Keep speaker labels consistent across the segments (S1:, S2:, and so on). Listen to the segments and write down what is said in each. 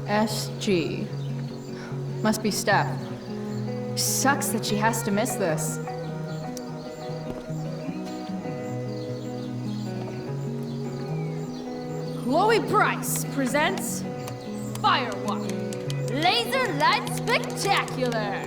S1: SG. Must be Steph. Sucks that she has to miss this.
S2: Chloe Price presents Firewalk Laser Light Spectacular!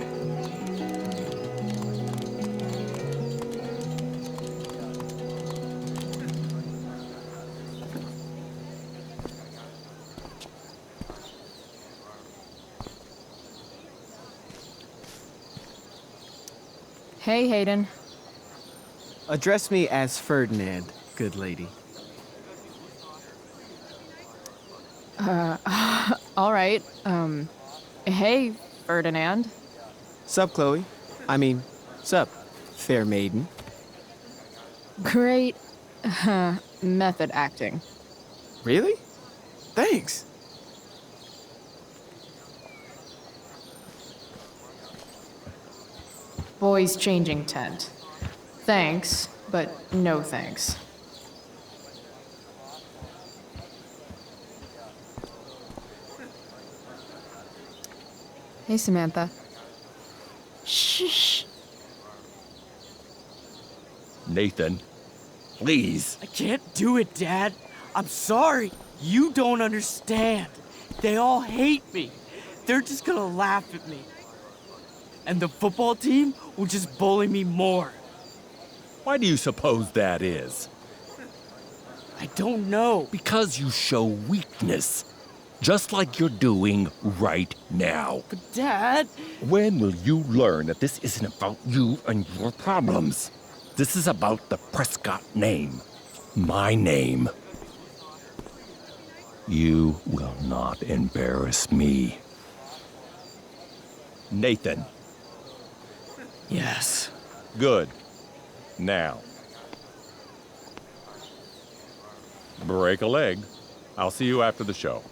S1: Hey, Hayden.
S3: Address me as Ferdinand, good lady.
S1: All right. Hey, Ferdinand.
S3: Sup, Chloe? I mean, sup, fair maiden.
S1: Great method acting.
S3: Really? Thanks.
S1: Boys changing tent. Thanks, but no thanks. Hey, Samantha. Shh.
S4: Nathan, please.
S5: I can't do it, Dad. I'm sorry. You don't understand. They all hate me. They're just gonna laugh at me. And the football team will just bully me more.
S4: Why do you suppose that is?
S5: I don't know.
S4: Because you show weakness, just like you're doing right now.
S5: But Dad...
S4: When will you learn that this isn't about you and your problems? This is about the Prescott name. My name. You will not embarrass me. Nathan.
S5: Yes.
S4: Good. Now. Break a leg. I'll see you after the show.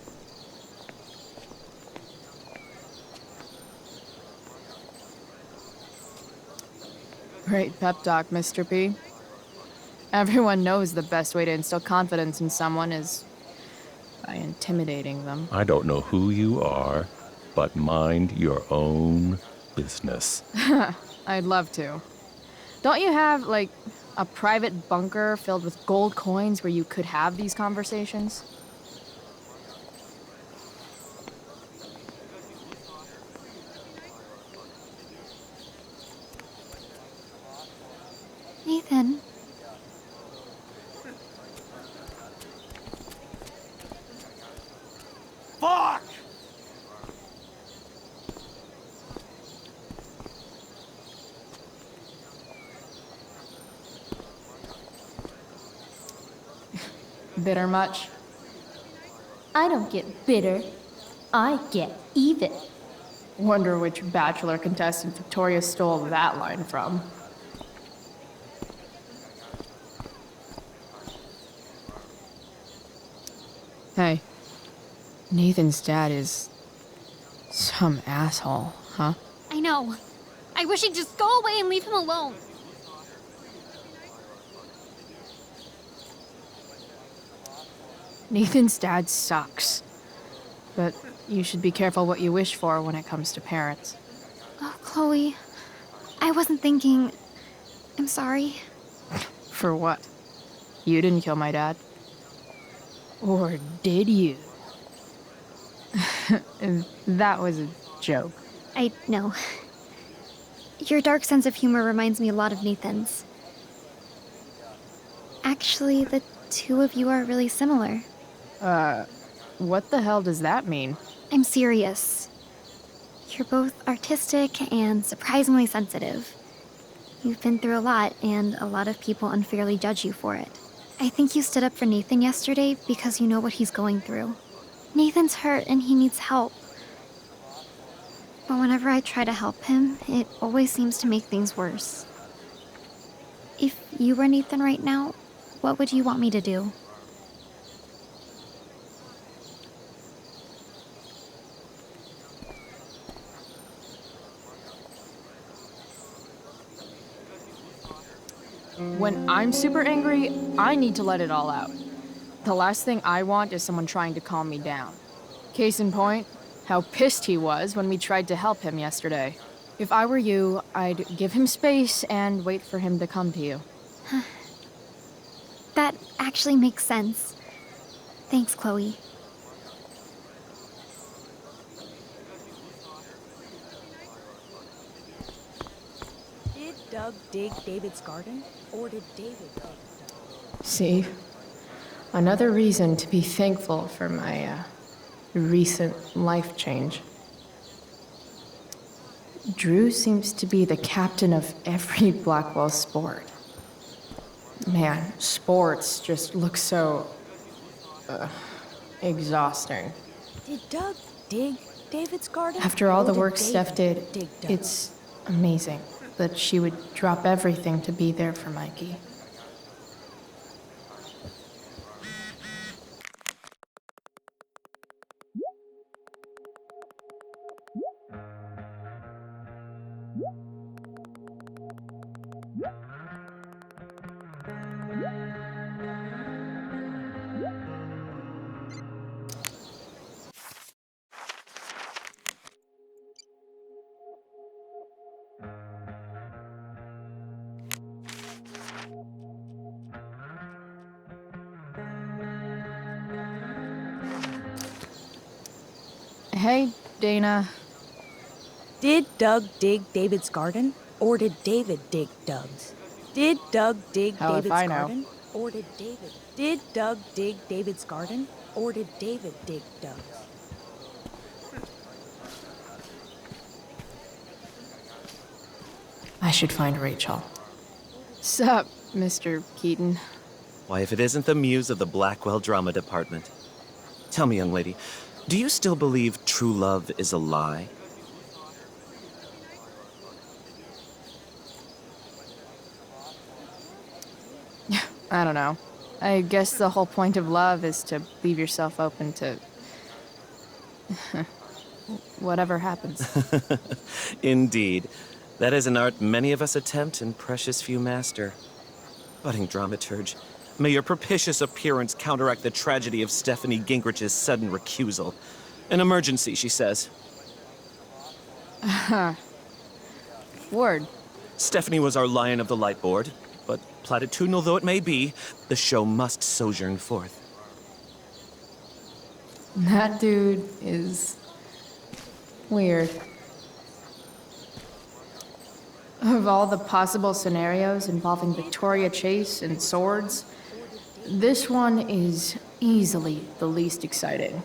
S1: Great pep talk, Mr. P. Everyone knows the best way to instill confidence in someone is by intimidating them.
S4: I don't know who you are, but mind your own business.
S1: I'd love to. Don't you have, like, a private bunker filled with gold coins where you could have these conversations?
S6: Nathan.
S5: Fuck!
S1: Bitter much?
S6: I don't get bitter. I get even.
S1: Wonder which Bachelor contestant Victoria stole that line from. Hey, Nathan's dad is some asshole, huh?
S6: I know. I wish he'd just go away and leave him alone.
S1: Nathan's dad sucks. But you should be careful what you wish for when it comes to parents.
S6: Oh, Chloe. I wasn't thinking... I'm sorry.
S1: For what? You didn't kill my dad? Or did you? That was a joke.
S6: I know. Your dark sense of humor reminds me a lot of Nathan's. Actually, the two of you are really similar.
S1: What the hell does that mean?
S6: I'm serious. You're both artistic and surprisingly sensitive. You've been through a lot, and a lot of people unfairly judge you for it. I think you stood up for Nathan yesterday because you know what he's going through. Nathan's hurt and he needs help. But whenever I try to help him, it always seems to make things worse. If you were Nathan right now, what would you want me to do?
S1: When I'm super angry, I need to let it all out. The last thing I want is someone trying to calm me down. Case in point, how pissed he was when we tried to help him yesterday. If I were you, I'd give him space and wait for him to come to you.
S6: That actually makes sense. Thanks, Chloe.
S2: Did Doug dig David's garden? Or did David dig Doug?
S1: See? Another reason to be thankful for my, recent life change. Drew seems to be the captain of every Blackwell sport. Man, sports just look so... exhausting.
S2: Did Doug dig David's garden?
S1: After all
S2: Or
S1: the
S2: did
S1: work
S2: David
S1: Steph did,
S2: dig Doug's?
S1: it's amazing that she would drop everything to be there for Mikey. Hey, Dana.
S2: Did Doug dig David's garden? Or did David dig Doug's? Did Doug dig
S1: Hell if
S2: David's
S1: I know.
S2: garden? Or did David? Did Doug dig David's garden? Or did David dig Doug's?
S1: I should find Rachel. Sup, Mr. Keaton?
S3: Why, if it isn't the muse of the Blackwell Drama Department. Tell me, young lady, do you still believe true love is a lie?
S1: I don't know. I guess the whole point of love is to leave yourself open to... whatever happens.
S3: Indeed. That is an art many of us attempt and precious few master. Budding dramaturge, may your propitious appearance counteract the tragedy of Stephanie Gingrich's sudden recusal. An emergency, she says.
S1: Word.
S3: Stephanie was our lion of the light board, but platitudinal though it may be, the show must sojourn forth.
S1: That dude is... weird. Of all the possible scenarios involving Victoria Chase and swords, this one is easily the least exciting.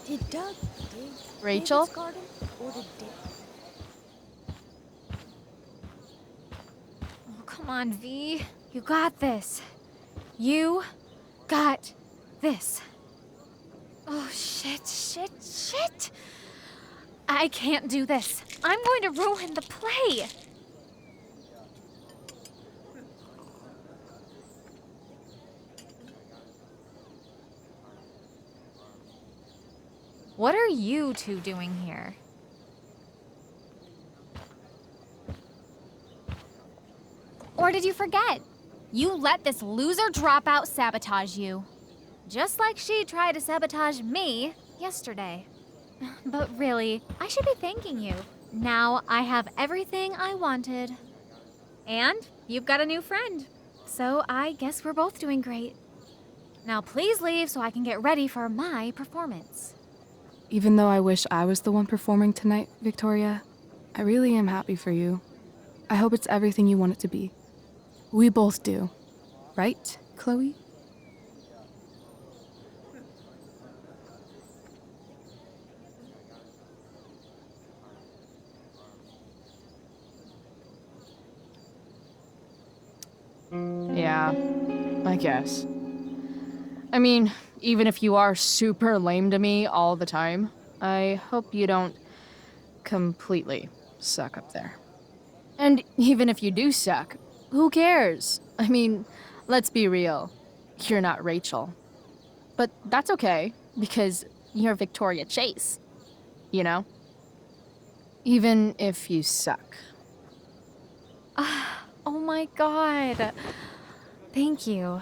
S2: Did Doug dig
S1: Rachel?
S2: David's garden? Or did David?
S7: Oh, come on, V. You got this. You got this. Oh, shit. I can't do this. I'm going to ruin the play. What are you two doing here? Or did you forget? You let this loser dropout sabotage you. Just like she tried to sabotage me yesterday. But really, I should be thanking you. Now I have everything I wanted. And you've got a new friend. So I guess we're both doing great. Now please leave so I can get ready for my performance.
S8: Even though I wish I was the one performing tonight, Victoria, I really am happy for you. I hope it's everything you want it to be. We both do. Right, Chloe?
S1: Yeah, I guess. I mean, even if you are super lame to me all the time, I hope you don't completely suck up there. And even if you do suck, who cares? I mean, let's be real. you're not Rachel. But that's okay, because you're Victoria Chase, you know? Even if you suck.
S7: Oh my god. Thank you.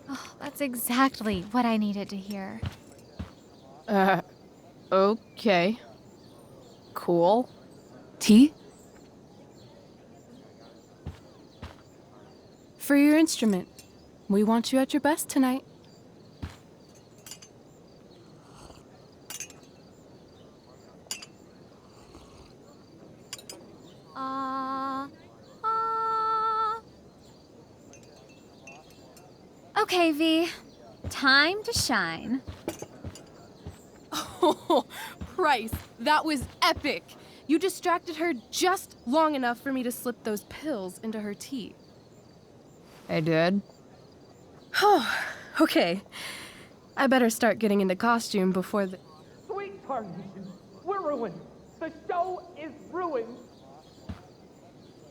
S7: Oh, that's exactly what I needed to hear.
S1: Okay. Cool.
S8: Tea? For your instrument. We want you at your best tonight.
S7: Okay, V. Time to shine.
S8: Oh, Price, that was epic. You distracted her just long enough for me to slip those pills into her tea.
S1: I did.
S8: Oh, okay. I better start getting into costume before the...
S5: Sweetheart, we're ruined. The show is ruined.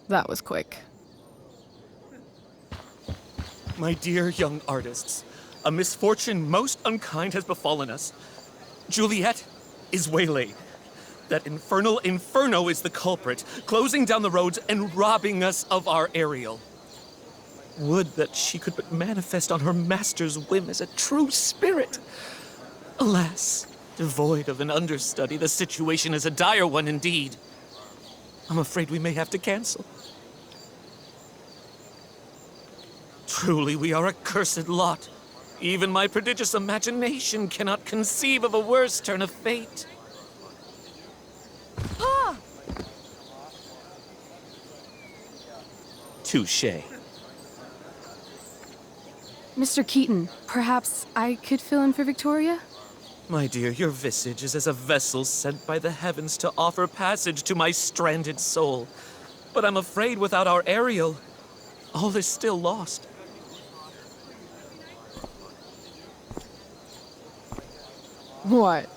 S8: That was quick.
S3: My dear young artists, a misfortune most unkind has befallen us. Juliet is waylaid. That infernal Inferno is the culprit, closing down the roads and robbing us of our Ariel. Would that she could but manifest on her master's whim as a true spirit. Alas, devoid of an understudy, the situation is a dire one indeed. I'm afraid we may have to cancel. Truly, we are a cursed lot. Even my prodigious imagination cannot conceive of a worse turn of fate. Touché.
S8: Mr. Keaton, perhaps I could fill in for Victoria?
S3: My dear, your visage is as a vessel sent by the heavens to offer passage to my stranded soul. But I'm afraid without our Ariel, all is still lost.
S1: What?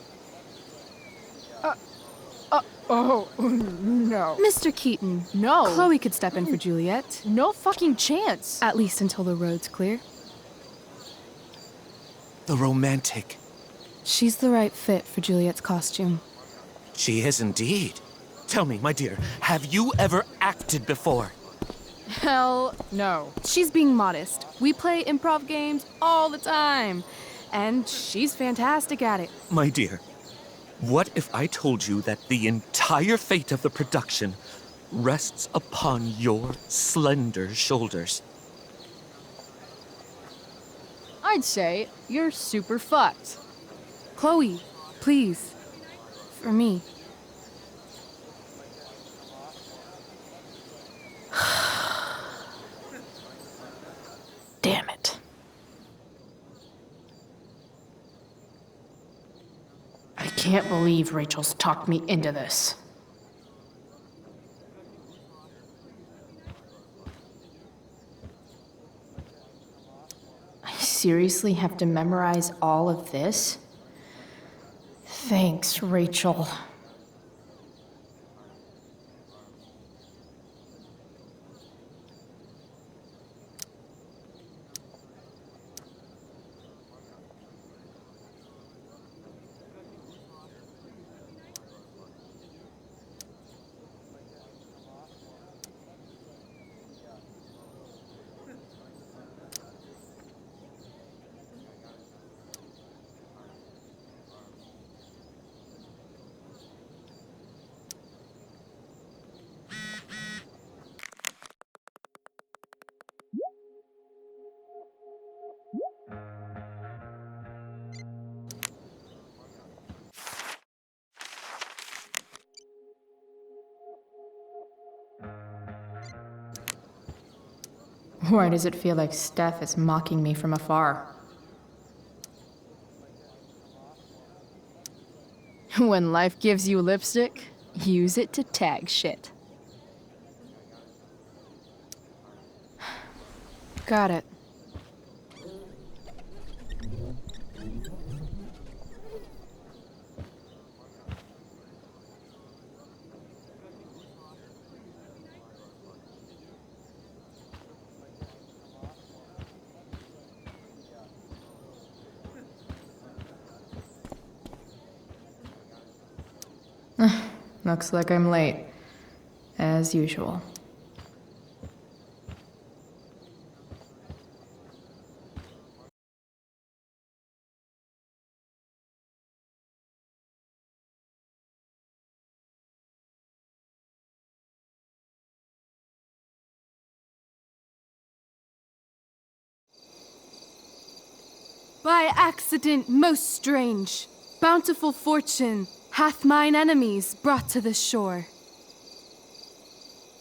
S1: Oh, no.
S8: Mr. Keaton,
S1: No.
S8: Chloe could step in for Juliet.
S1: No fucking chance.
S8: At least until the road's clear.
S3: The romantic.
S8: She's the right fit for Juliet's costume.
S3: She is indeed. Tell me, my dear, have you ever acted before?
S1: Hell no.
S8: She's being modest. We play improv games all the time. And she's fantastic at it.
S3: My dear, what if I told you that the entire fate of the production rests upon your slender shoulders?
S1: I'd say you're super fucked.
S8: Chloe, please. For me.
S1: Damn it. I can't believe Rachel's talked me into this. I seriously have to memorize all of this? Thanks, Rachel. Why does it feel like Steph is mocking me from afar? When life gives you lipstick, use it to tag shit.
S8: Got it.
S1: Looks like I'm late. As usual.
S8: By accident most strange, bountiful fortune hath mine enemies brought to this shore.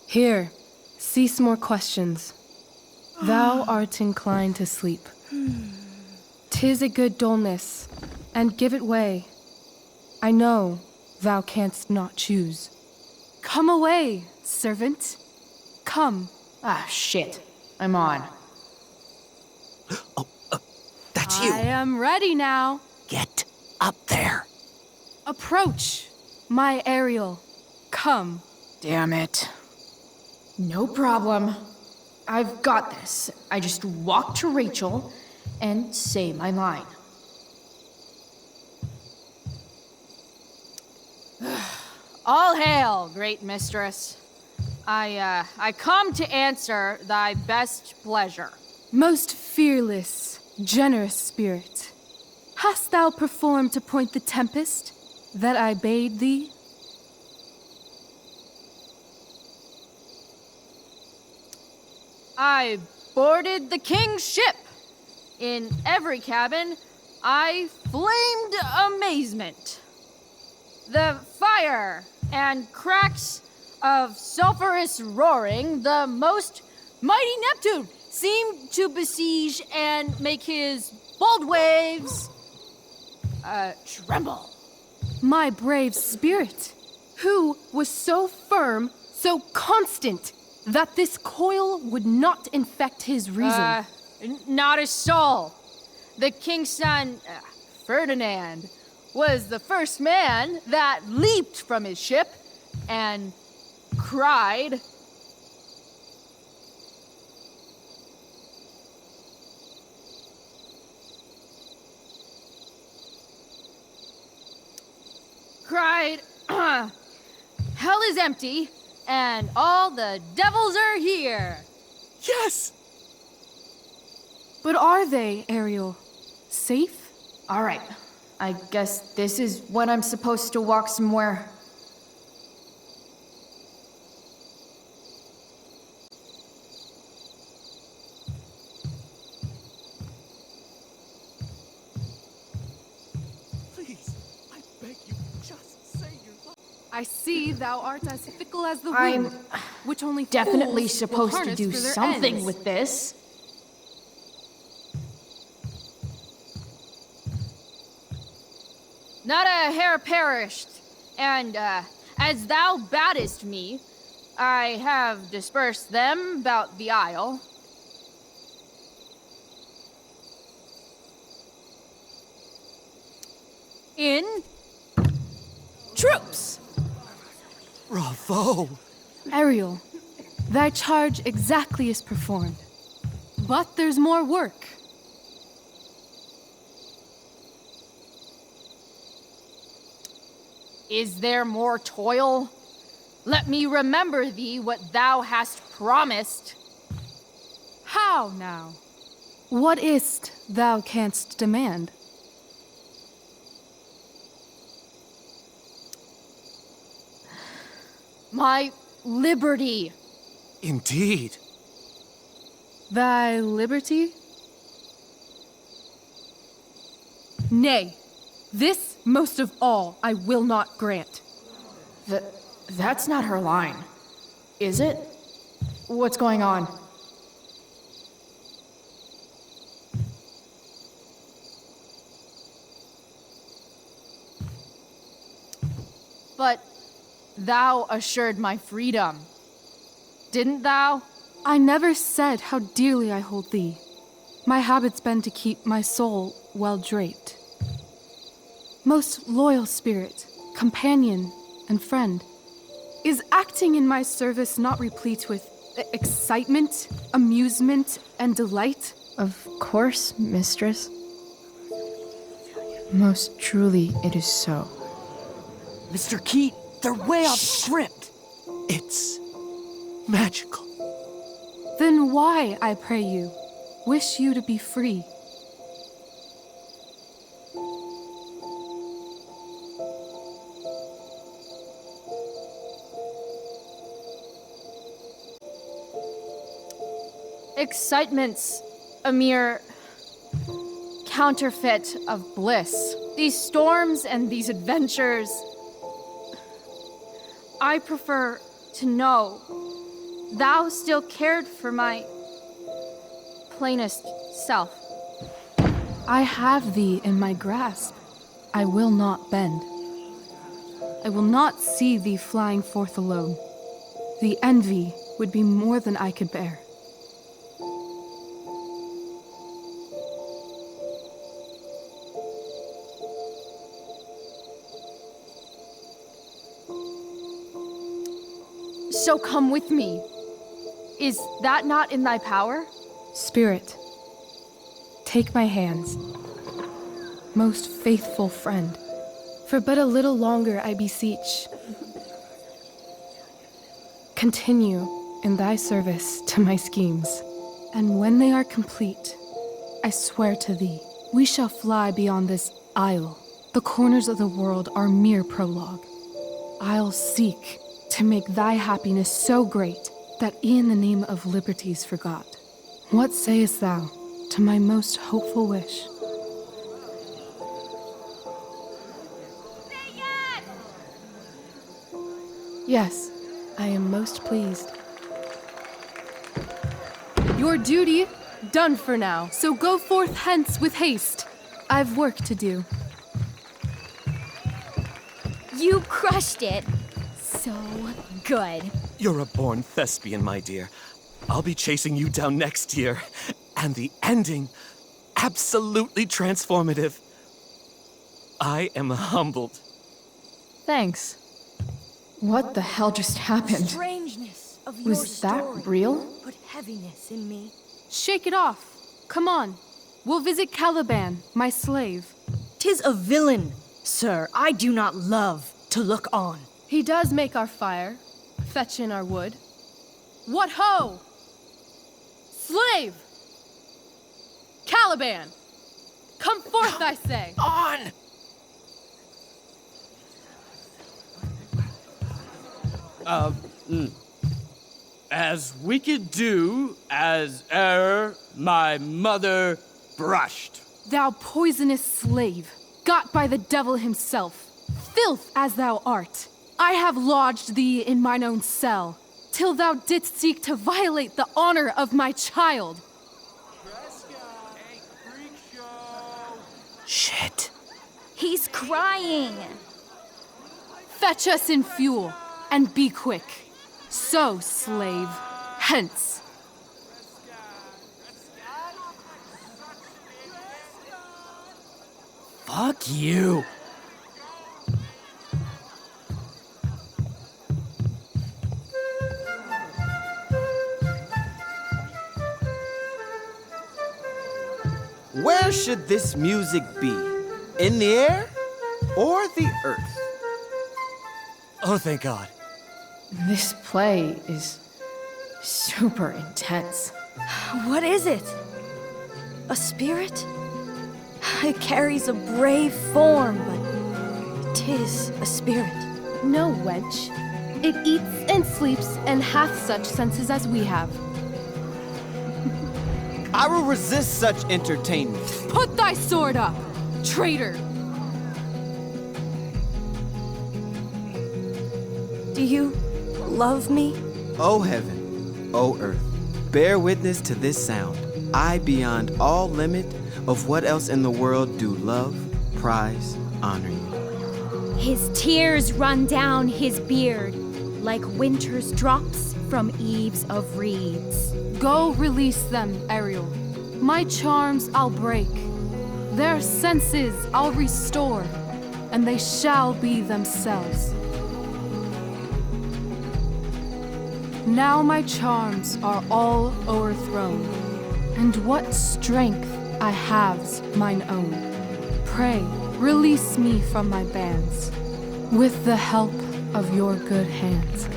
S8: Here, cease more questions. Thou art inclined to sleep. 'Tis a good dullness, and give it way. I know thou canst not choose. Come away, servant. Come.
S1: Ah, shit. I'm on.
S3: That's
S8: I am ready now.
S3: Get up there.
S8: Approach, my Ariel. Come.
S1: Damn it. No problem. I've got this. I just walk to Rachel and say my line. All hail, great mistress. I come to answer thy best pleasure.
S8: Most fearless, generous spirit, hast thou performed to point the tempest that I bade thee?
S1: I boarded the king's ship. In every cabin, I flamed amazement. The fire and cracks of sulphurous roaring, the most mighty Neptune seemed to besiege and make his bold waves tremble.
S8: My brave spirit, who was so firm, so constant, that this coil would not infect his reason.
S1: Not a soul. The king's son, Ferdinand, was the first man that leaped from his ship and cried. Hell is empty, and all the devils are here.
S3: Yes!
S8: But are they, Ariel? Safe?
S1: All right. I guess this is when I'm supposed to walk somewhere.
S3: Please, I beg you, just say your love.
S8: I see thou art as fickle as the
S1: I'm
S8: wind, which only
S1: Definitely
S8: fools will
S1: supposed to
S8: harness
S1: do
S8: for their
S1: something
S8: ends.
S1: with this. Not a hair perished, and as thou badest me, I have dispersed them about the isle. In troops.
S3: Bravo!
S8: Ariel, thy charge exactly is performed. But there's more work.
S1: Is there more toil? Let me remember thee what thou hast promised.
S8: How now? What is't thou canst demand?
S1: My liberty.
S3: Indeed.
S8: Thy liberty? Nay, this most of all I will not grant.
S1: That's not her line. Is it? What's going on? But thou assured my freedom. Didn't thou?
S8: I never said how dearly I hold thee. My habit's been to keep my soul well draped. Most loyal spirit, companion, and friend, is acting in my service not replete with excitement, amusement, and delight?
S1: Of course, mistress. Most truly it is so.
S5: Mr. Keat, They're way off script.
S3: It's magical.
S8: Then why, I pray you, wish you to be free?
S1: Excitement's a mere counterfeit of bliss. These storms and these adventures. I prefer to know thou still cared for my plainest self.
S8: I have thee in my grasp. I will not bend. I will not see thee flying forth alone. The envy would be more than I could bear.
S1: So come with me. Is that not in thy power?
S8: Spirit, take my hands. Most faithful friend, for but a little longer I beseech. Continue in thy service to my schemes, and when they are complete, I swear to thee, we shall fly beyond this isle. The corners of the world are mere prologue. I'll seek to make thy happiness so great that e'en the name of liberty's forgot. What sayest thou to my most hopeful wish? Yes, I am most pleased. Your duty done for now, so go forth hence with haste. I've work to do.
S7: You crushed it. So good.
S3: You're a born thespian, my dear. I'll be chasing you down next year. And the ending, absolutely transformative. I am humbled.
S1: Thanks. What the hell just happened?
S2: Strangeness of your
S1: Was that
S2: story
S1: real?
S2: Put heaviness in me.
S8: Shake it off. Come on. We'll visit Caliban, my slave.
S2: 'Tis a villain, sir, I do not love to look on.
S8: He does make our fire, fetch in our wood. What ho! Slave! Caliban! Come forth, I say!
S3: On!
S5: As we could do as e'er my mother brushed.
S8: Thou poisonous slave, got by the devil himself, filth as thou art, I have lodged thee in mine own cell, till thou didst seek to violate the honor of my child.
S3: Shit.
S7: He's crying.
S8: Fetch us in fuel, and be quick. So, slave, hence.
S5: Fuck you.
S9: Where should this music be? In the air or the earth?
S3: Oh, thank God.
S1: This play is super intense.
S2: What is it? A spirit? It carries a brave form, but 'tis a spirit.
S8: No, wench. It eats and sleeps and hath such senses as we have.
S9: I will resist such entertainment.
S8: Put thy sword up, traitor!
S2: Do you love me?
S9: O heaven, O earth, bear witness to this sound. I, beyond all limit of what else in the world, do love, prize, honor you.
S7: His tears run down his beard like winter's drops from eaves of reeds.
S8: Go release them, Ariel. My charms I'll break. Their senses I'll restore, and they shall be themselves. Now my charms are all o'erthrown, and what strength I have's mine own. Pray, release me from my bands. With the help of your good hands.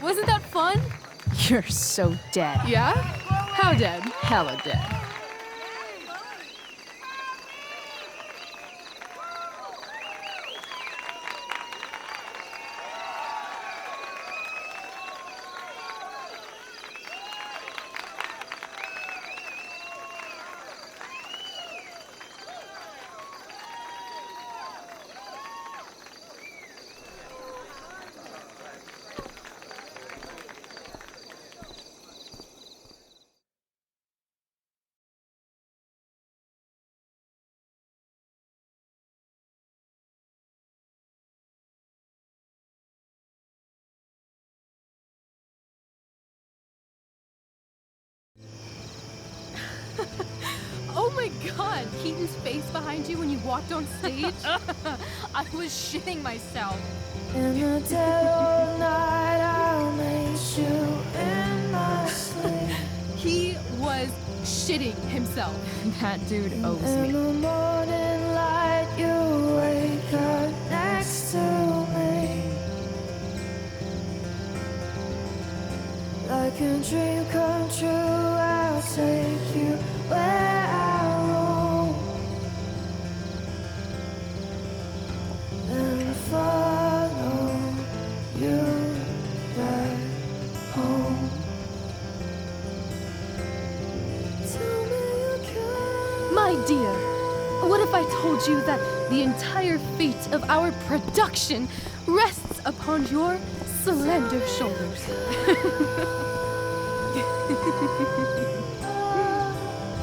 S2: Wasn't that fun?
S1: You're so dead.
S8: Yeah? How dead?
S1: Hella dead.
S8: Oh my god, Keaton's face behind you when you walked on stage?
S1: I was shitting myself.
S2: In the dead of night, I'll make you in my sleep.
S8: He was shitting himself.
S1: That dude owes
S2: In
S1: me.
S2: the morning light, you wake up next to me. Like a dream come true, I'll take you where I roam. Then follow you back home. Tell me you care.
S8: My dear, what if I told you that the entire fate of our production rests upon your slender shoulders?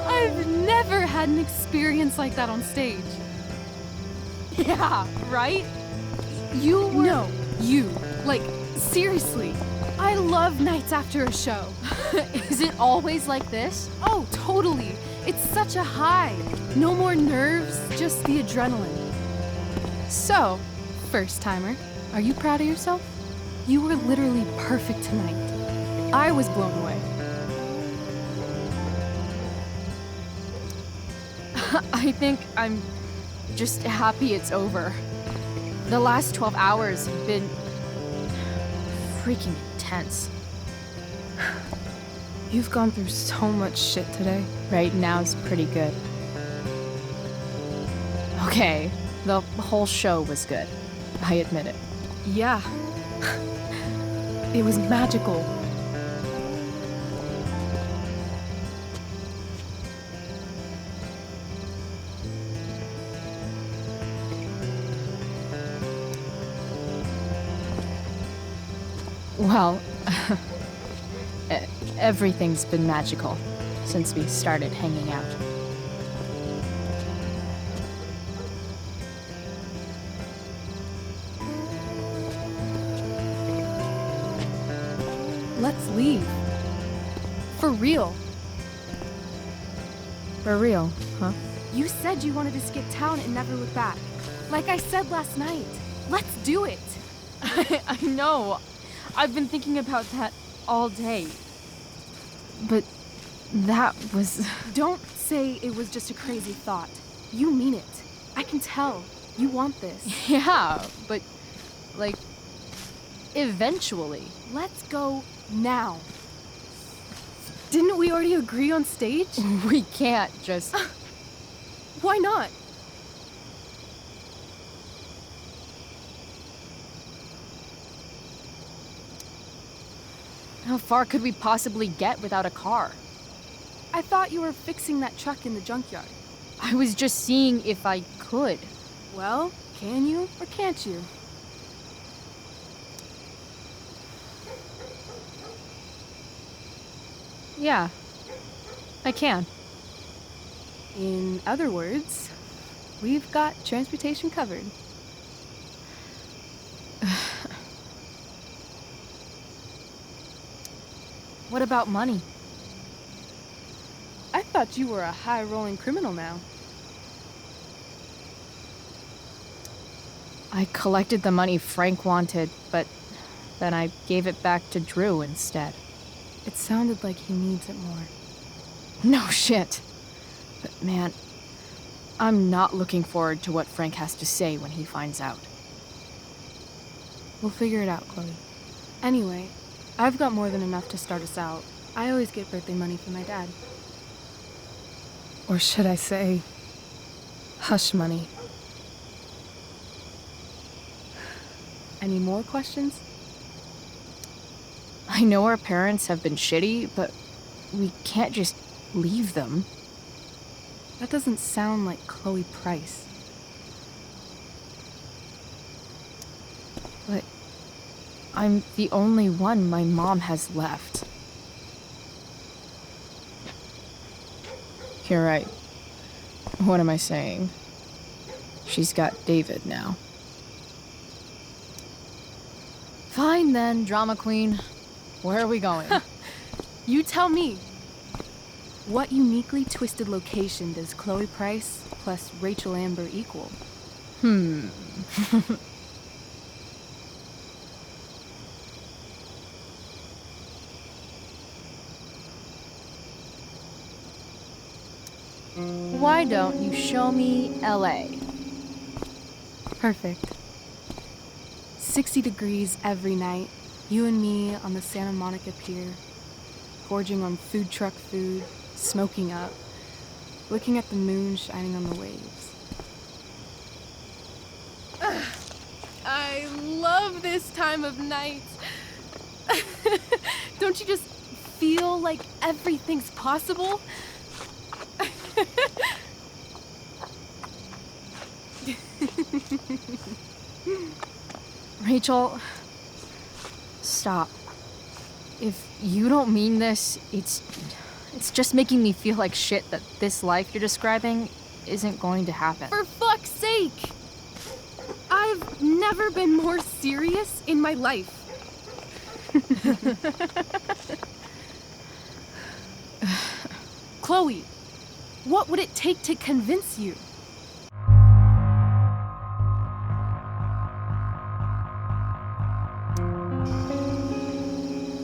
S8: I've never had an experience like that on stage.
S1: Yeah, right?
S8: You were... No, you. Like, seriously. I love nights after a show.
S1: Is it always like this?
S8: Oh, totally. It's such a high. No more nerves, just the adrenaline. So, first timer, are you proud of yourself? You were literally perfect tonight. I was blown away.
S1: I think I'm just happy it's over. The last 12 hours have been freaking intense.
S8: You've gone through so much shit today.
S1: Right now's pretty good. Okay, the whole show was good. I admit it.
S8: Yeah. It was magical.
S1: Well, everything's been magical since we started hanging out.
S8: Let's leave. For real.
S1: For real, huh?
S8: You said you wanted to skip town and never look back. Like I said last night. Let's do it.
S1: I know. I've been thinking about that all day. But that was...
S8: Don't say it was just a crazy thought. You mean it. I can tell. You want this.
S1: Yeah, but, like, eventually.
S8: Let's go now. Didn't we already agree on stage?
S1: We can't just...
S8: Why not?
S1: How far could we possibly get without a car?
S8: I thought you were fixing that truck in the junkyard.
S1: I was just seeing if I could.
S8: Well, can you or can't you?
S1: Yeah, I can.
S8: In other words, we've got transportation covered.
S1: What about money?
S8: I thought you were a high-rolling criminal now.
S1: I collected the money Frank wanted, but then I gave it back to Drew instead.
S8: It sounded like he needs it more.
S1: No shit. But man, I'm not looking forward to what Frank has to say when he finds out.
S8: We'll figure it out, Chloe. Anyway, I've got more than enough to start us out. I always get birthday money from my dad. Or should I say, hush money. Any more questions?
S1: I know our parents have been shitty, but we can't just leave them.
S8: That doesn't sound like Chloe Price.
S1: But I'm the only one my mom has left. You're right. What am I saying? She's got David now. Fine then, drama queen. Where are we going?
S8: You tell me. What uniquely twisted location does Chloe Price plus Rachel Amber equal?
S1: Why don't you show me LA?
S8: Perfect. 60 degrees every night. You and me on the Santa Monica Pier, gorging on food truck food, smoking up, looking at the moon shining on the waves. I love this time of night. Don't you just feel like everything's possible?
S1: Rachel, stop. If you don't mean this, it's just making me feel like shit that this life you're describing isn't going to happen.
S8: For fuck's sake! I've never been more serious in my life. Chloe, what would it take to convince you?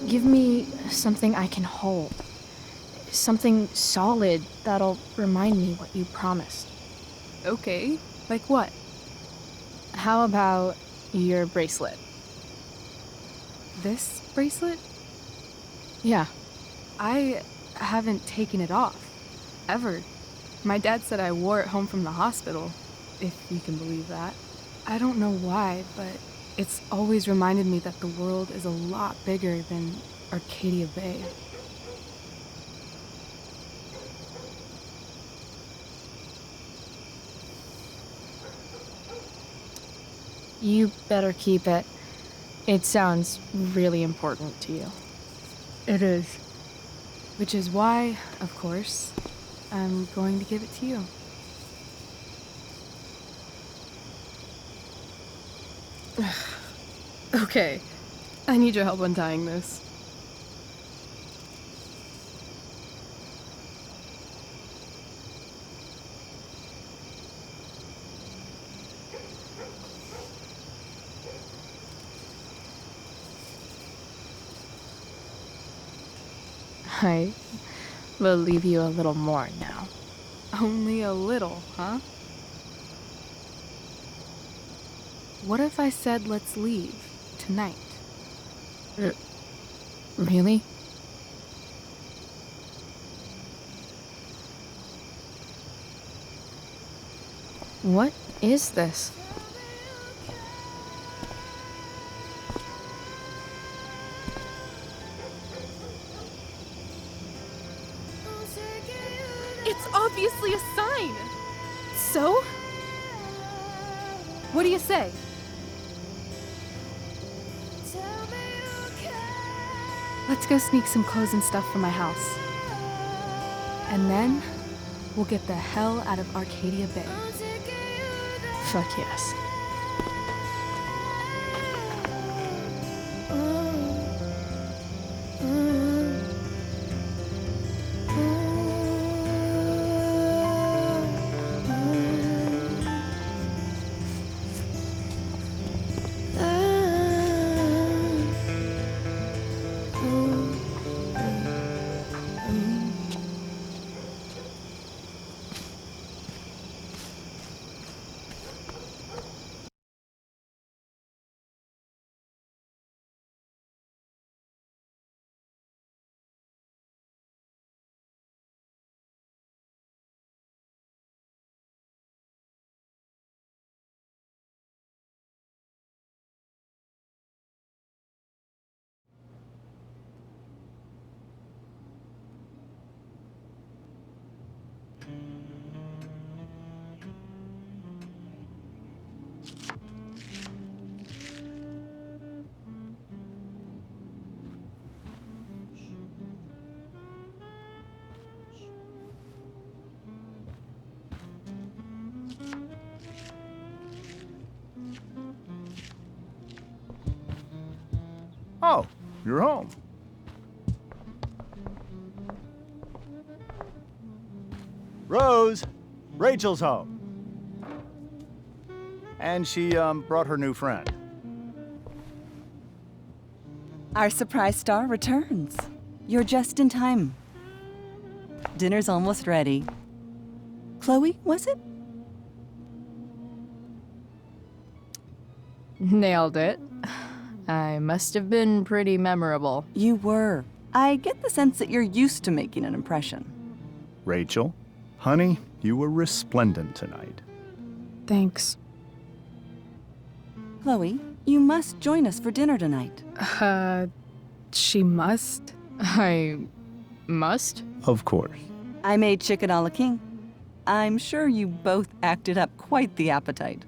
S1: Give me something I can hold. Something solid that'll remind me what you promised.
S8: Okay, like what?
S1: How about your bracelet?
S8: This bracelet?
S1: Yeah.
S8: I haven't taken it off. Ever. My dad said I wore it home from the hospital, if you can believe that. I don't know why, but it's always reminded me that the world is a lot bigger than Arcadia Bay.
S1: You better keep it. It sounds really important to you.
S8: It is. Which is why, of course, I'm going to give it to you. Okay, I need your help untying this.
S1: I will leave you a little more now.
S8: Only a little, huh? What if I said let's leave tonight?
S1: Really? What is this?
S8: It's obviously a sign! So? What do you say? Let's go sneak some clothes and stuff from my house. And then we'll get the hell out of Arcadia Bay.
S1: Fuck yes.
S10: Oh, you're home. Rose, Rachel's home. And she brought her new friend.
S11: Our surprise star returns. You're just in time. Dinner's almost ready. Chloe, was it?
S1: Nailed it. I must have been pretty memorable.
S11: You were. I get the sense that you're used to making an impression.
S10: Rachel, honey, you were resplendent tonight.
S8: Thanks.
S11: Chloe, you must join us for dinner tonight.
S8: She must?
S1: I must?
S10: Of course.
S11: I made chicken a la king. I'm sure you both acted up quite the appetite.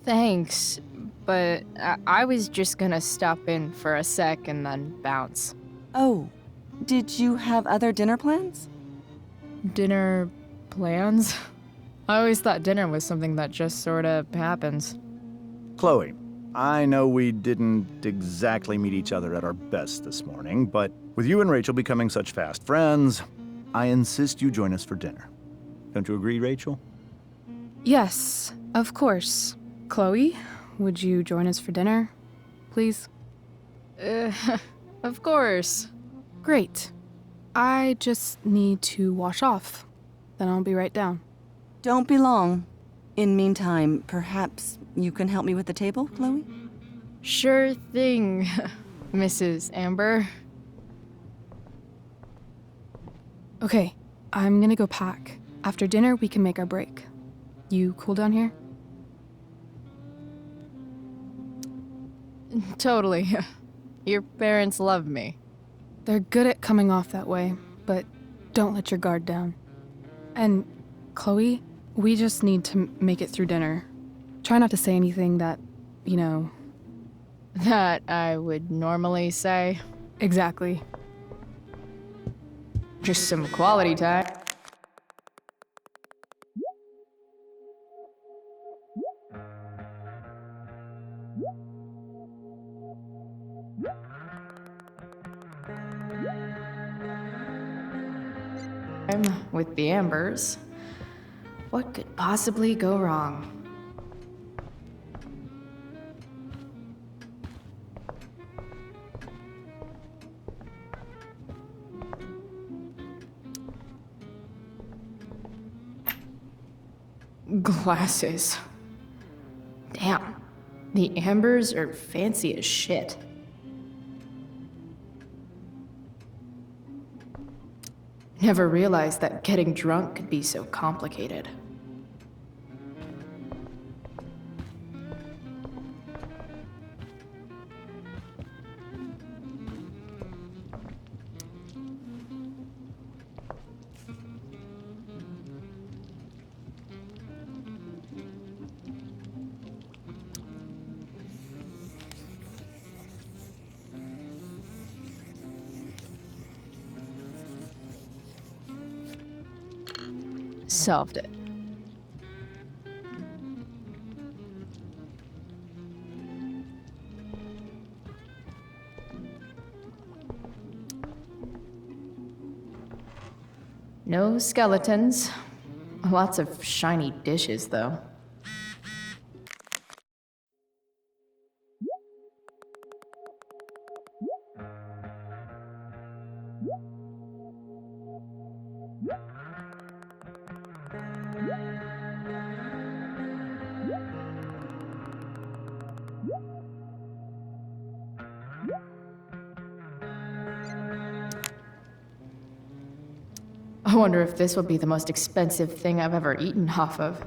S1: Thanks, but I was just gonna stop in for a sec and then bounce.
S11: Oh, did you have other dinner plans?
S1: Dinner plans? I always thought dinner was something that just sorta happens.
S10: Chloe, I know we didn't exactly meet each other at our best this morning, but with you and Rachel becoming such fast friends, I insist you join us for dinner. Don't you agree, Rachel?
S8: Yes, of course. Chloe, would you join us for dinner, please?
S1: Of course.
S8: Great. I just need to wash off. Then I'll be right down.
S11: Don't be long. In meantime, perhaps you can help me with the table, Chloe?
S1: Sure thing, Mrs. Amber.
S8: Okay, I'm gonna go pack. After dinner, we can make our break. You cool down here?
S1: Totally. Your parents love me.
S8: They're good at coming off that way, but don't let your guard down. And, Chloe, we just need to make it through dinner. Try not to say anything that, you know...
S1: That I would normally say.
S8: Exactly.
S1: Just some quality time. With the Ambers. What could possibly go wrong? Glasses. Damn. The Ambers are fancy as shit. Never realized that getting drunk could be so complicated. Solved it. No skeletons. Lots of shiny dishes, though. I wonder if this will be the most expensive thing I've ever eaten off of.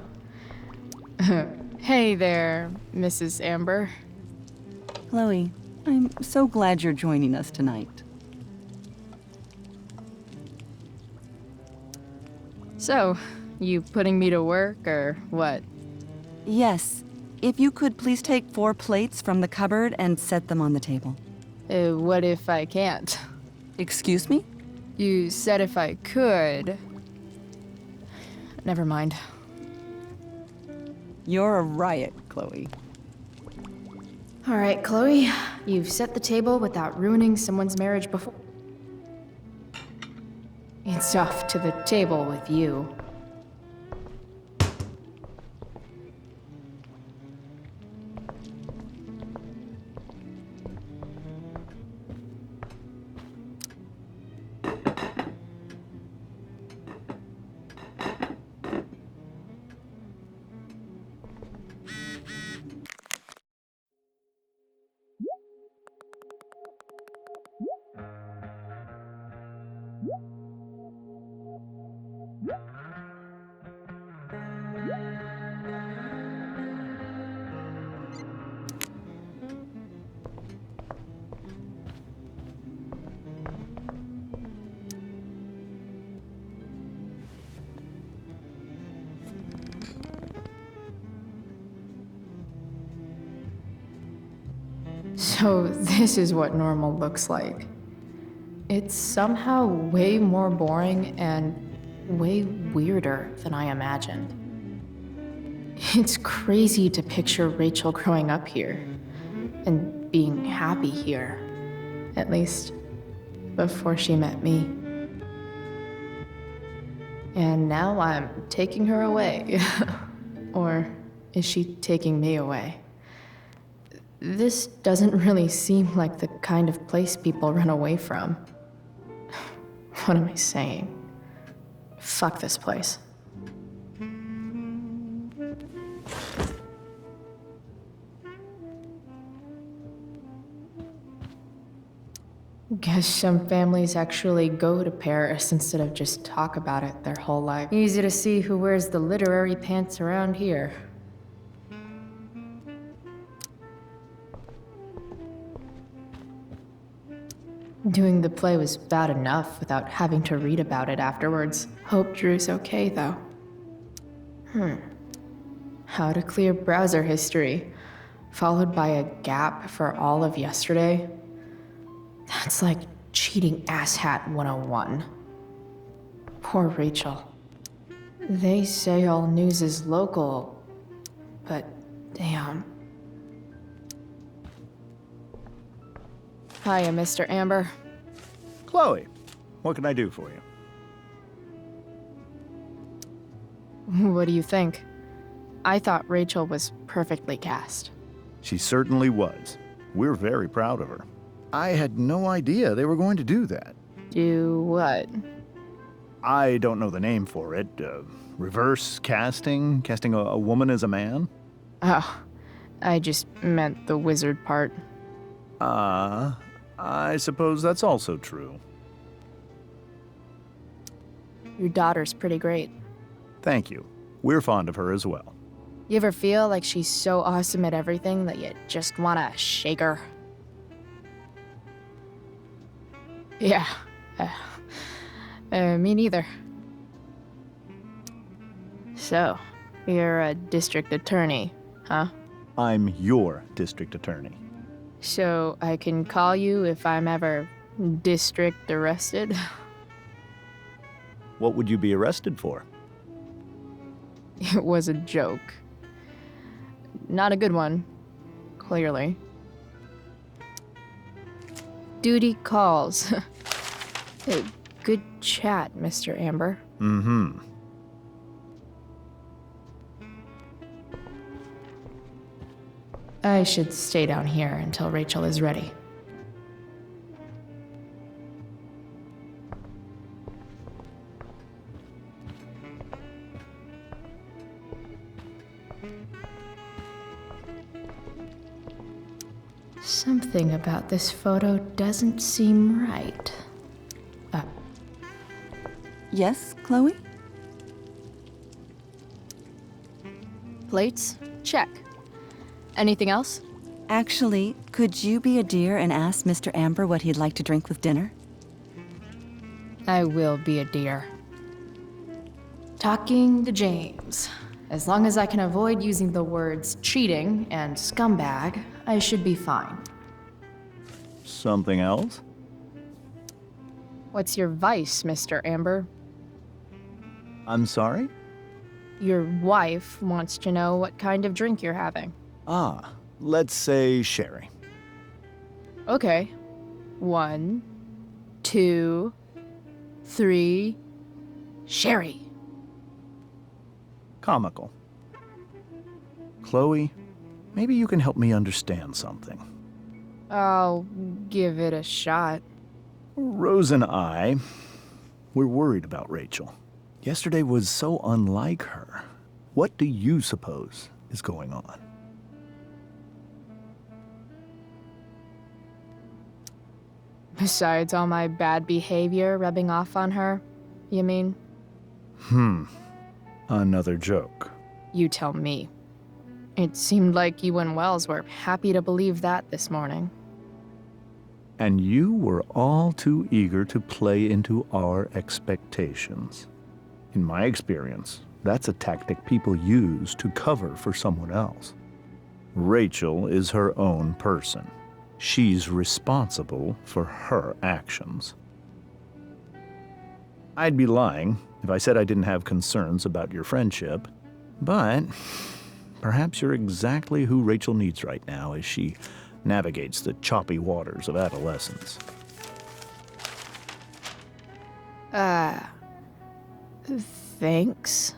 S1: Hey there, Mrs. Amber.
S11: Chloe, I'm so glad you're joining us tonight.
S1: So, you putting me to work, or what?
S11: Yes. If you could please take 4 plates from the cupboard and set them on the table.
S1: What if I can't?
S11: Excuse me?
S1: You said if I could. Never mind.
S11: You're a riot, Chloe.
S1: All right, Chloe. You've set the table without ruining someone's marriage before. It's off to the table with you. So this is what normal looks like. It's somehow way more boring and way weirder than I imagined. It's crazy to picture Rachel growing up here and being happy here, at least before she met me. And now I'm taking her away. Or is she taking me away? This doesn't really seem like the kind of place people run away from. What am I saying? Fuck this place. Guess some families actually go to Paris instead of just talk about it their whole life. Easy to see who wears the literary pants around here. Doing the play was bad enough without having to read about it afterwards. Hope Drew's okay, though. How to clear browser history, followed by a gap for all of yesterday. That's like cheating asshat 101. Poor Rachel. They say all news is local, but damn. Hiya, Mr. Amber.
S10: Chloe, what can I do for you?
S1: What do you think? I thought Rachel was perfectly cast.
S10: She certainly was. We're very proud of her. I had no idea they were going to do that.
S1: Do what?
S10: I don't know the name for it. Reverse casting? Casting a woman as a man?
S1: Oh, I just meant the wizard part.
S10: I suppose that's also true.
S1: Your daughter's pretty great.
S10: Thank you. We're fond of her as well.
S1: You ever feel like she's so awesome at everything that you just want to shake her? Yeah. Me neither. So, you're a district attorney, huh?
S10: I'm your district attorney.
S1: So I can call you if I'm ever district arrested?
S10: What would you be arrested for?
S1: It was a joke. Not a good one, clearly. Duty calls. Good chat, Mr. Amber.
S10: Mm-hmm.
S1: I should stay down here until Rachel is ready. Something about this photo doesn't seem right.
S11: Yes, Chloe?
S1: Plates? Check. Anything else?
S11: Actually, could you be a dear and ask Mr. Amber what he'd like to drink with dinner?
S1: I will be a dear. Talking to James. As long as I can avoid using the words cheating and scumbag, I should be fine.
S10: Something else?
S1: What's your vice, Mr. Amber?
S10: I'm sorry?
S1: Your wife wants to know what kind of drink you're having.
S10: Ah, let's say sherry.
S1: Okay. 1, 2, 3. Sherry.
S10: Comical. Chloe, maybe you can help me understand something.
S1: I'll give it a shot.
S10: Rose and I, we're worried about Rachel. Yesterday was so unlike her. What do you suppose is going on?
S1: Besides all my bad behavior rubbing off on her, you mean?
S10: Another joke.
S1: You tell me. It seemed like you and Wells were happy to believe that this morning.
S10: And you were all too eager to play into our expectations. In my experience, that's a tactic people use to cover for someone else. Rachel is her own person. She's responsible for her actions. I'd be lying if I said I didn't have concerns about your friendship, but perhaps you're exactly who Rachel needs right now as she navigates the choppy waters of adolescence.
S1: Thanks.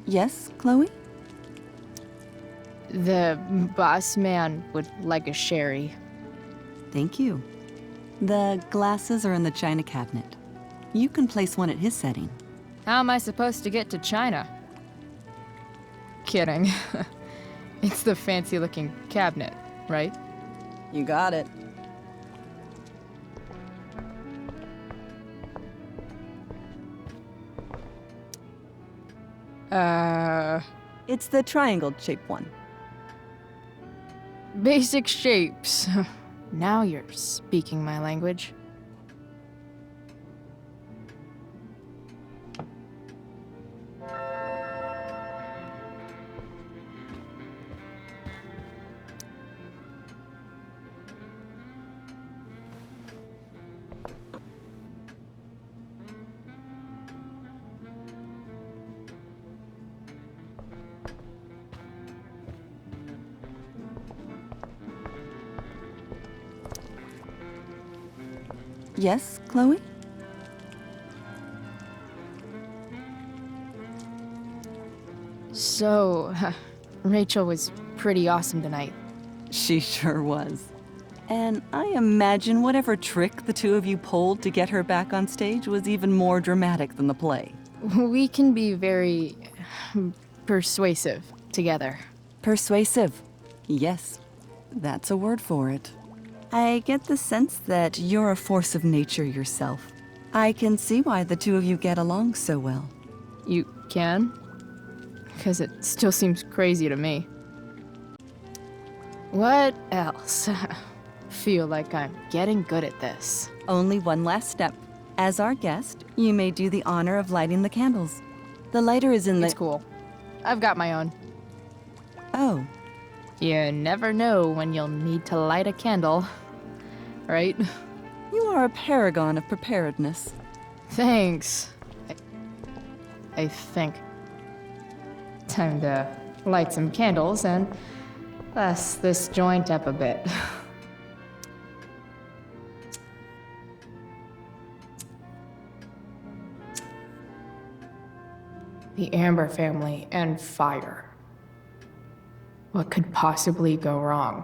S11: Yes, Chloe?
S1: The boss man would like a sherry.
S11: Thank you. The glasses are in the china cabinet. You can place one at his setting.
S1: How am I supposed to get to China? Kidding. It's the fancy-looking cabinet, right?
S11: You got it. It's the triangle-shaped one.
S1: Basic shapes. Now you're speaking my language.
S11: Yes, Chloe?
S1: So, Rachel was pretty awesome tonight.
S11: She sure was. And I imagine whatever trick the two of you pulled to get her back on stage was even more dramatic than the play.
S1: We can be very persuasive together.
S11: Persuasive. Yes, that's a word for it. I get the sense that you're a force of nature yourself. I can see why the two of you get along so well.
S1: You can? Because it still seems crazy to me. What else? Feel like I'm getting good at this.
S11: Only one last step. As our guest, you may do the honor of lighting the candles. The lighter is in the...
S1: It's cool. I've got my own.
S11: Oh.
S1: You never know when you'll need to light a candle, right?
S11: You are a paragon of preparedness.
S1: Thanks. I think. Time to light some candles and bless this joint up a bit. The Amber family and fire. What could possibly go wrong?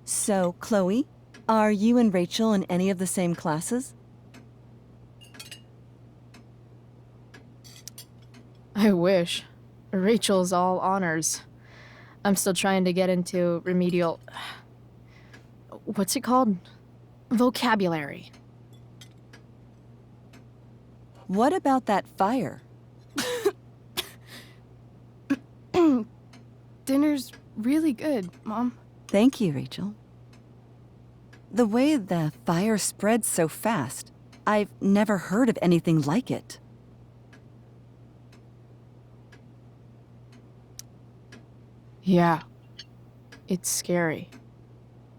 S11: So, Chloe, are you and Rachel in any of the same classes?
S1: I wish. Rachel's all honors. I'm still trying to get into remedial... What's it called? Vocabulary.
S11: What about that fire?
S8: Dinner's really good, Mom.
S11: Thank you, Rachel. The way the fire spreads so fast, I've never heard of anything like it.
S1: Yeah. It's scary.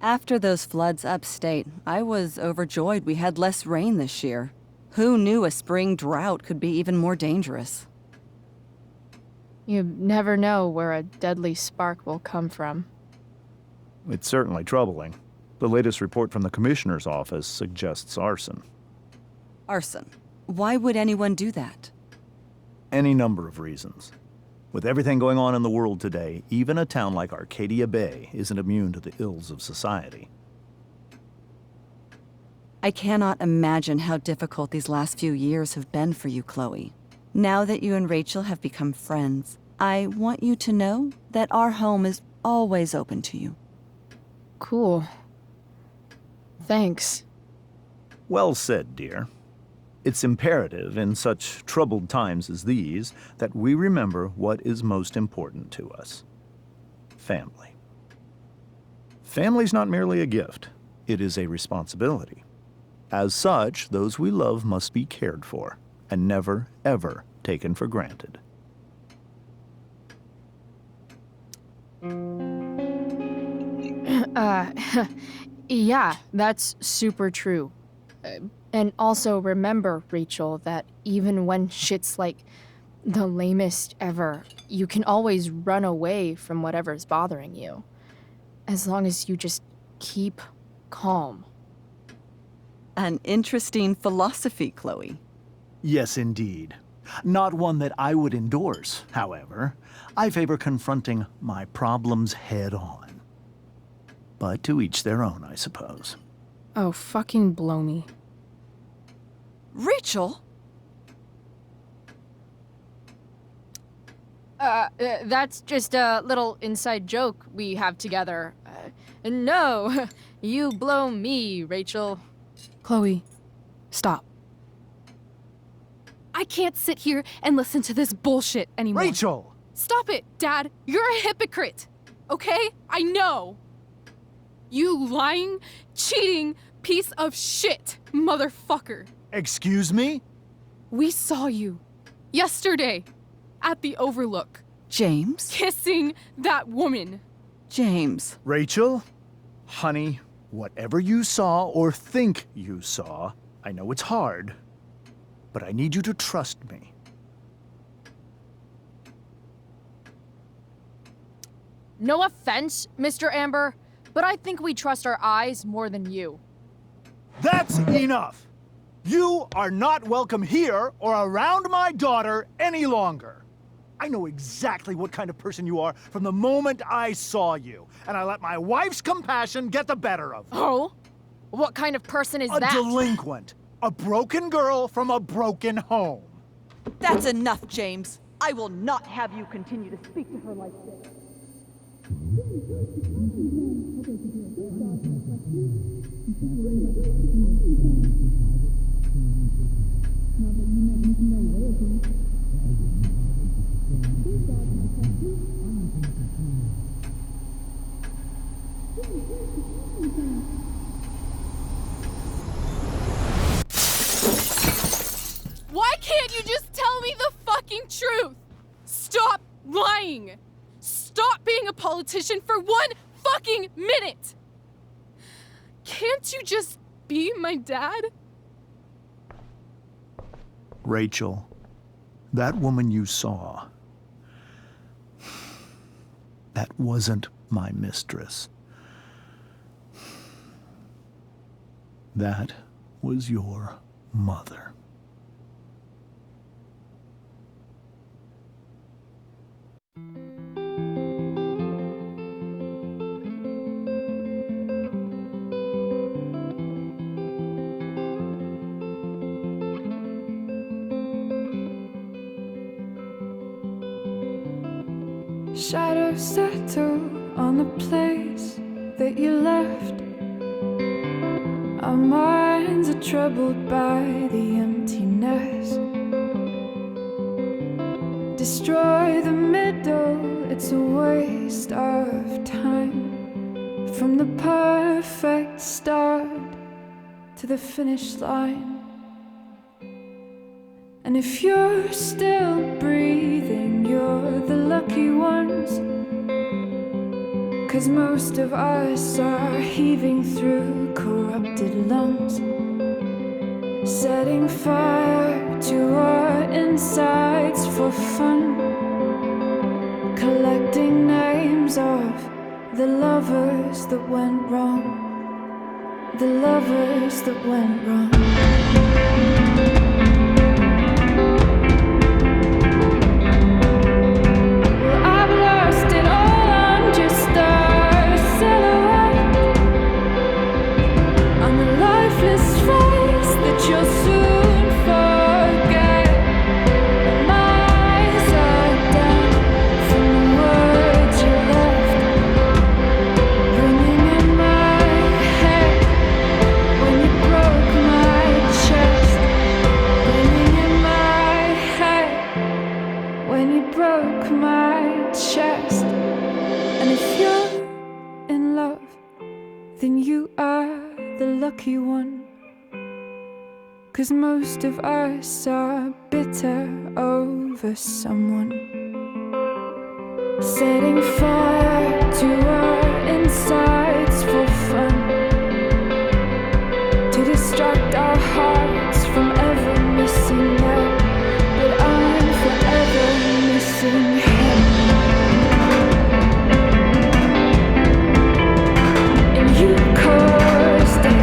S11: After those floods upstate, I was overjoyed we had less rain this year. Who knew a spring drought could be even more dangerous?
S1: You never know where a deadly spark will come from.
S10: It's certainly troubling. The latest report from the Commissioner's office suggests arson.
S11: Arson. Why would anyone do that?
S10: Any number of reasons. With everything going on in the world today, even a town like Arcadia Bay isn't immune to the ills of society.
S11: I cannot imagine how difficult these last few years have been for you, Chloe. Now that you and Rachel have become friends, I want you to know that our home is always open to you.
S1: Cool. Thanks.
S10: Well said, dear. It's imperative in such troubled times as these that we remember what is most important to us. Family. Family's not merely a gift, it is a responsibility. As such, those we love must be cared for and never, ever taken for granted.
S1: Yeah, that's super true. And also remember, Rachel, that even when shit's like the lamest ever, you can always run away from whatever's bothering you. As long as you just keep calm.
S11: An interesting philosophy, Chloe.
S10: Yes, indeed. Not one that I would endorse, however. I favor confronting my problems head on. But to each their own, I suppose.
S8: Oh, fucking blow me.
S11: Rachel?
S1: That's just a little inside joke we have together. No, you blow me, Rachel.
S8: Chloe, stop. I can't sit here and listen to this bullshit anymore.
S10: Rachel!
S8: Stop it, Dad. You're a hypocrite. Okay? I know. You lying, cheating piece of shit, motherfucker.
S10: Excuse me?
S8: We saw you yesterday at the Overlook.
S11: James?
S8: Kissing that woman.
S11: James.
S10: Rachel? Honey, whatever you saw or think you saw, I know it's hard, but I need you to trust me.
S1: No offense, Mr. Amber, but I think we trust our eyes more than you.
S10: That's enough! You are not welcome here or around my daughter any longer. I know exactly what kind of person you are from the moment I saw you, and I let my wife's compassion get the better of me.
S1: Oh? What kind of person is
S10: A
S1: that?
S10: delinquent. A broken girl from a broken home.
S11: That's enough, James. I will not have you continue to speak to her like this.
S8: Why can't you just tell me the fucking truth? Stop lying! Stop being a politician for 1 fucking minute! Can't you just be my dad?
S10: Rachel, that woman you saw, that wasn't my mistress. That was your mother.
S12: Shadows settle on the place that you left. Our minds are troubled by the emptiness. Destroy the middle, it's a waste of time. From the perfect start to the finish line. And if you're still breathing, you're the lucky ones. 'Cause most of us are heaving through corrupted lungs, setting fire to our insides for fun, collecting names of the lovers that went wrong, the lovers that went wrong. Lucky one, 'cause most of us are bitter over someone, setting fire to our insides for fun, to distract our hearts from ever missing out. But I'm forever missing him. And you caused it.